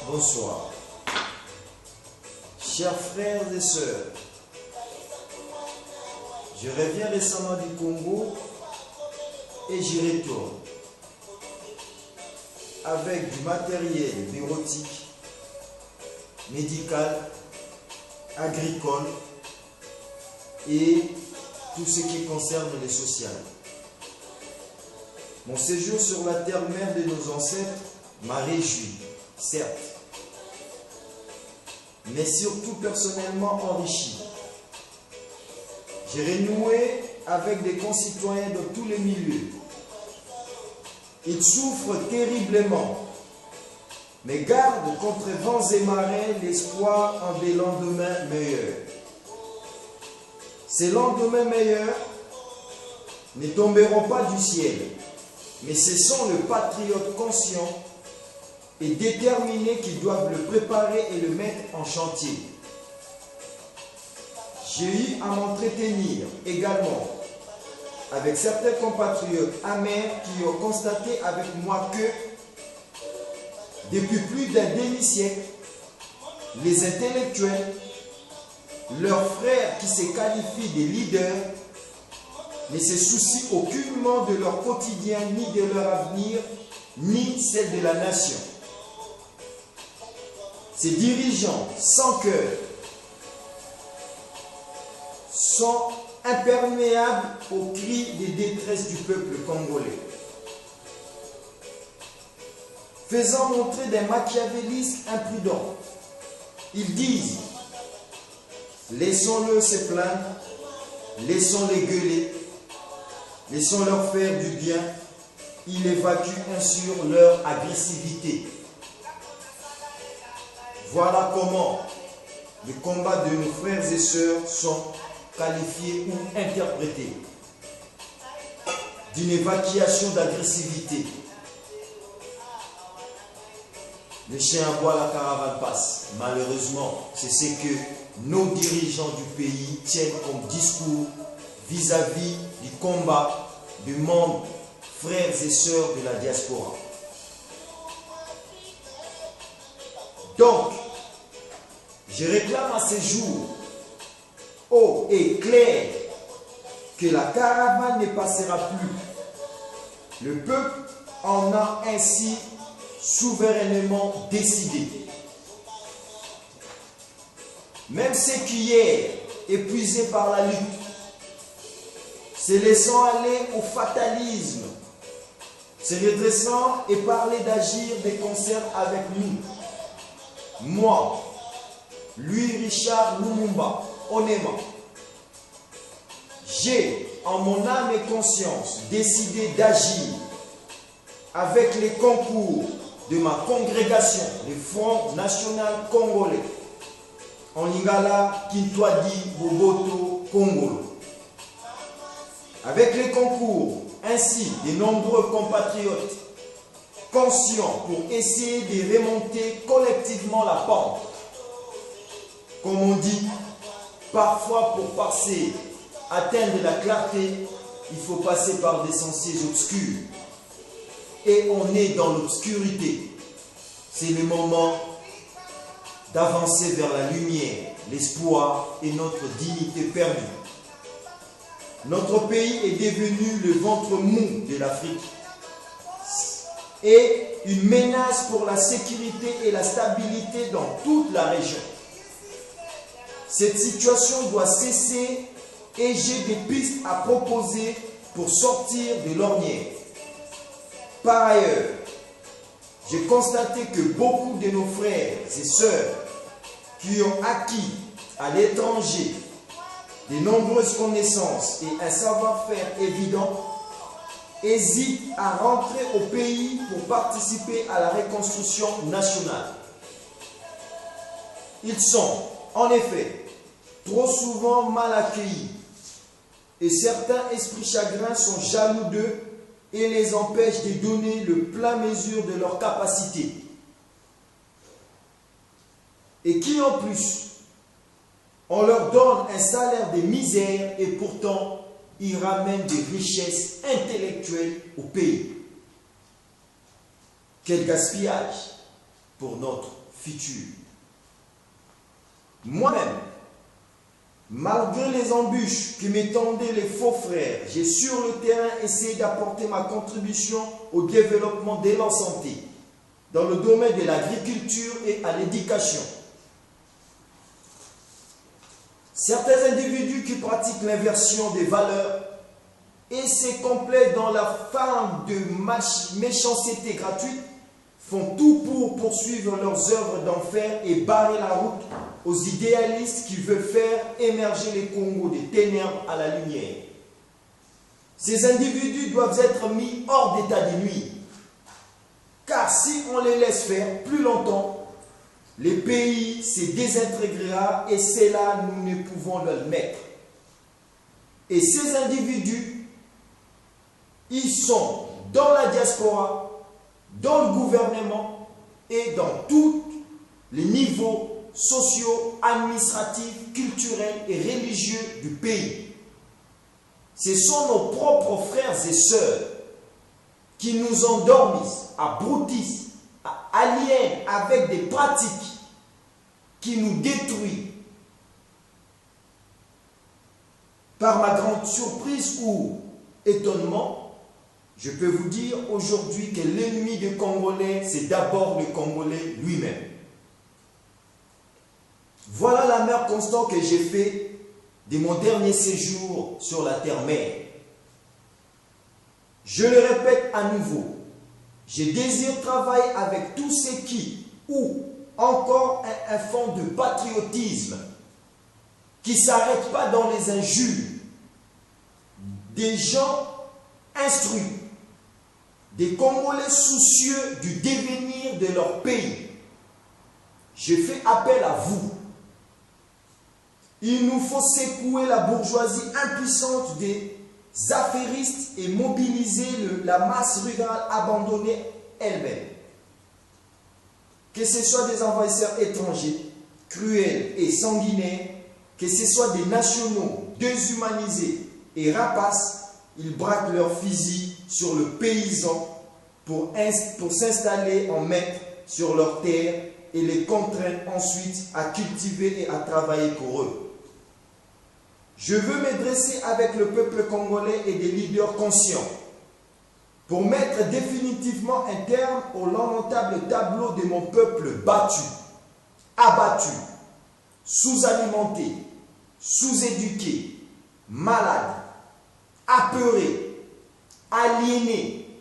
Bonsoir. Chers frères et sœurs, je reviens récemment du Congo et j'y retourne avec du matériel bureautique, médical, agricole et tout ce qui concerne le social. Mon séjour sur la terre-mère de nos ancêtres m'a réjoui, certes, mais surtout personnellement enrichi. J'ai renoué avec des concitoyens de tous les milieux. Ils souffrent terriblement, mais gardent contre vents et marées l'espoir en des lendemains meilleurs. Ces lendemains meilleurs ne tomberont pas du ciel, mais ce sont les patriotes conscients et déterminés qui doivent le préparer et le mettre en chantier. J'ai eu à m'entretenir également avec certains compatriotes amers qui ont constaté avec moi que depuis plus d'un demi-siècle, les intellectuels, leurs frères qui se qualifient des leaders, ne se soucient aucunement de leur quotidien, ni de leur avenir, ni celle de la nation. Ces dirigeants sans cœur sont imperméables aux cris de détresse du peuple congolais, faisant montrer des machiavélistes imprudents. Ils disent: laissons-le se plaindre, laissons-les gueuler, laissons-leur faire du bien. Ils évacuent ainsi leur agressivité. Voilà comment les combats de nos frères et sœurs sont qualifiés ou interprétés d'une évacuation d'agressivité. Le chien aboie, la caravane passe. Malheureusement, c'est ce que nos dirigeants du pays tiennent comme discours vis-à-vis du combat du monde, frères et sœurs de la diaspora. Donc, je réclame à ce jour haut et clair que la caravane ne passera plus. Le peuple en a ainsi souverainement décidé. Même ceux qui hier, épuisés par la lutte, se laissant aller au fatalisme, se redressant et parler d'agir de concert avec nous. Moi, lui Richard Lumumba Onema, j'ai en mon âme et conscience décidé d'agir avec les concours de ma congrégation, le Front National Congolais, en Lingala, Kintwadi, Boboto, Congolo. Avec les concours ainsi de nombreux compatriotes conscients pour essayer de remonter collectivement la pente. Comme on dit, parfois pour passer, atteindre la clarté, il faut passer par des sentiers obscurs. Et on est dans l'obscurité. C'est le moment d'avancer vers la lumière, l'espoir et notre dignité perdue. Notre pays est devenu le ventre mou de l'Afrique et une menace pour la sécurité et la stabilité dans toute la région. Cette situation doit cesser et j'ai des pistes à proposer pour sortir de l'ornière. Par ailleurs, j'ai constaté que beaucoup de nos frères et sœurs qui ont acquis à l'étranger de nombreuses connaissances et un savoir-faire évident hésitent à rentrer au pays pour participer à la reconstruction nationale. Ils sont, en effet, trop souvent mal accueillis et certains esprits chagrins sont jaloux d'eux et les empêchent de donner le plein mesure de leurs capacités. Et qui en plus, on leur donne un salaire de misère et pourtant ils ramènent des richesses intellectuelles au pays. Quel gaspillage pour notre futur. Moi-même, malgré les embûches que m'étendaient les faux frères, j'ai sur le terrain essayé d'apporter ma contribution au développement de la santé, dans le domaine de l'agriculture et à l'éducation. Certains individus qui pratiquent l'inversion des valeurs et se complaisent dans la forme de méchanceté gratuite font tout pour poursuivre leurs œuvres d'enfer et barrer la route aux idéalistes qui veulent faire émerger les Congos des ténèbres à la lumière. Ces individus doivent être mis hors d'état de nuire, car si on les laisse faire plus longtemps, le pays se désintégrera et c'est là nous ne pouvons le mettre. Et ces individus, ils sont dans la diaspora, dans le gouvernement et dans tous les niveaux sociaux, administratifs, culturels et religieux du pays. Ce sont nos propres frères et sœurs qui nous endormissent, abrutissent, aliènent avec des pratiques qui nous détruisent. Par ma grande surprise ou étonnement, je peux vous dire aujourd'hui que l'ennemi des Congolais, c'est d'abord le Congolais lui-même. Voilà la meilleure constante que j'ai fait de mon dernier séjour sur la terre-mère. Je le répète à nouveau, je désire travailler avec tous ceux qui, ou encore un fond de patriotisme, qui ne s'arrête pas dans les injures, des gens instruits, des Congolais soucieux du devenir de leur pays. Je fais appel à vous. Il nous faut secouer la bourgeoisie impuissante des affairistes et mobiliser la masse rurale abandonnée elle-même. Que ce soit des envahisseurs étrangers, cruels et sanguinaires, que ce soit des nationaux déshumanisés et rapaces, ils braquent leurs fusils sur le paysan pour s'installer en maître sur leurs terres et les contraindre ensuite à cultiver et à travailler pour eux. Je veux me dresser avec le peuple congolais et des leaders conscients pour mettre définitivement un terme au lamentable tableau de mon peuple battu, abattu, sous-alimenté, sous-éduqué, malade, apeuré, aliéné.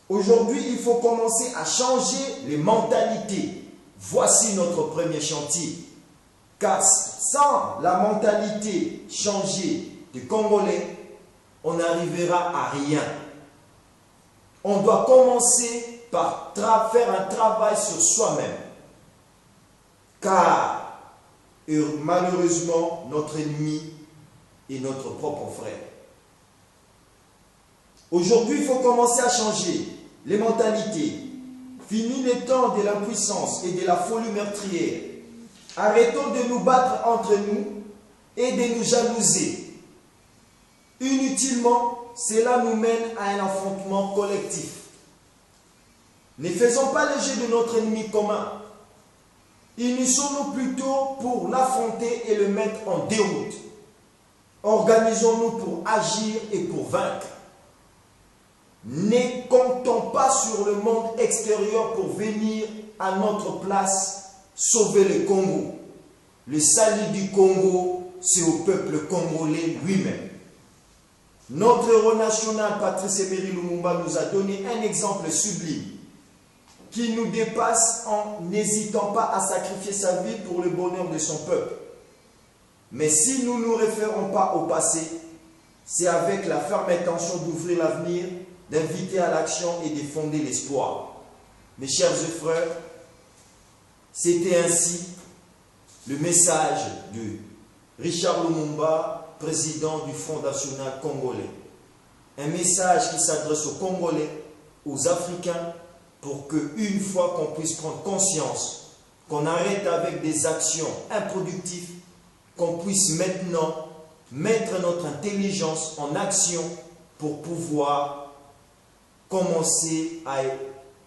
Aujourd'hui, il faut commencer à changer les mentalités. Voici notre premier chantier. Car sans la mentalité changée des Congolais, on n'arrivera à rien. On doit commencer par faire un travail sur soi-même. Car, malheureusement, notre ennemi est notre propre frère. Aujourd'hui, il faut commencer à changer les mentalités. Fini les temps de l'impuissance et de la folie meurtrière. Arrêtons de nous battre entre nous et de nous jalouser. Inutilement, cela nous mène à un affrontement collectif. Ne faisons pas le jeu de notre ennemi commun. Unissons-nous plutôt pour l'affronter et le mettre en déroute. Organisons-nous pour agir et pour vaincre. Ne comptons pas sur le monde extérieur pour venir à notre place sauver le Congo. Le salut du Congo, c'est au peuple congolais lui-même. Notre héros national, Patrice Emery Lumumba, nous a donné un exemple sublime qui nous dépasse en n'hésitant pas à sacrifier sa vie pour le bonheur de son peuple. Mais si nous ne nous référons pas au passé, c'est avec la ferme intention d'ouvrir l'avenir, d'inviter à l'action et de fonder l'espoir. Mes chers frères, c'était ainsi le message de Richard Lumumba, président du Front National Congolais. Un message qui s'adresse aux Congolais, aux Africains, pour qu'une fois qu'on puisse prendre conscience, qu'on arrête avec des actions improductives, qu'on puisse maintenant mettre notre intelligence en action pour pouvoir commencer à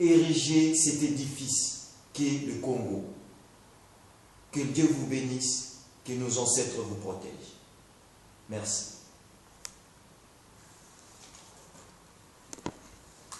ériger cet édifice qu'est le Congo. Que Dieu vous bénisse, que nos ancêtres vous protègent. Merci.